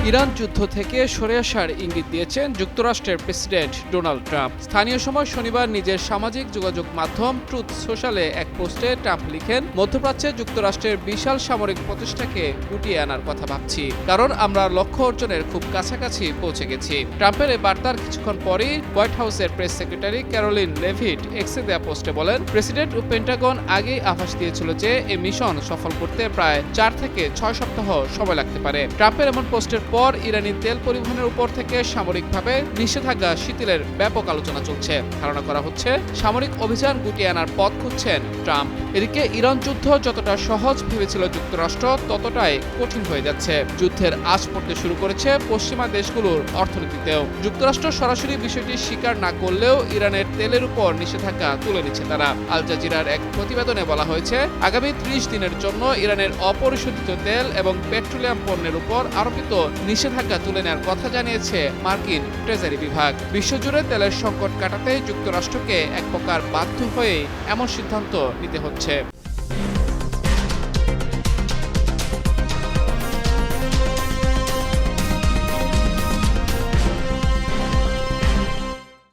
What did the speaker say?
Iran যুদ্ধ থেকে সরে আসার ইঙ্গিত দিয়েছেন যুক্তরাষ্ট্রের প্রেসিডেন্ট ডোনাল্ড ট্রাম্প। স্থানীয় সময় শনিবার নিজের সামাজিক যোগাযোগ মাধ্যম ট্রুথ সোশ্যালে এক পোস্টে ট্রাম্প লিখেন, মধ্যপ্রাচ্যে যুক্তরাষ্ট্রের বিশাল সামরিক প্রচেষ্টাকে গুটিয়ে আনার কথা ভাবছি, কারণ আমরা লক্ষ্য অর্জনের খুব কাছাকাছি পৌঁছে গেছি। ট্রাম্পের এই বার্তার কিছুক্ষণ পরই হোয়াইট হাউসের প্রেস সেক্রেটারি ক্যারোলিন লেভিট এক্সে দেয়া পোস্টে বলেন, প্রেসিডেন্ট ও পেন্টাগন আগেই আভাস দিয়েছিল যে এই মিশন সফল করতে প্রায় 4 থেকে 6 সপ্তাহ সময় লাগতে পারে। ট্রাম্পের এমন পোস্টের পর ইরানি তেল পরিবহনের উপর থেকে সামরিকভাবে নিষেধাজ্ঞা শিথিলের ব্যাপক আলোচনা চলছে। ধারণা করা হচ্ছে সামরিক অভিযান গুটিয়ে আনার পথ খুঁজছেন ট্রাম্প। এদিকে ইরান যুদ্ধ যতটা সহজ ভেবেছিল যুক্তরাষ্ট্র, ততটাই কঠিন হয়ে যাচ্ছে। যুদ্ধের আঁচ পড়তে শুরু করেছে পশ্চিমা দেশগুলোর অর্থনীতিতেও। যুক্তরাষ্ট্র সরাসরি বিষয়টি স্বীকার না করলেও ইরানের তেলের উপর নিষেধাজ্ঞা তুলে নিচ্ছে তারা। আল জাজিরার এক প্রতিবেদনে বলা হয়েছে, আগামী 30 দিনের জন্য ইরানের অপরিশোধিত তেল এবং পেট্রোলিয়াম পণ্যের উপর আরোপিত নিষেধাজ্ঞা তুলে নেওয়ার কথা জানিয়েছে মার্কিন ট্রেজারি বিভাগ। বিশ্বজুড়ে তেলের সংকট কাটাতে যুক্তরাষ্ট্রকে এক প্রকার বাধ্য হয়ে এমন সিদ্ধান্ত নিতে হচ্ছে।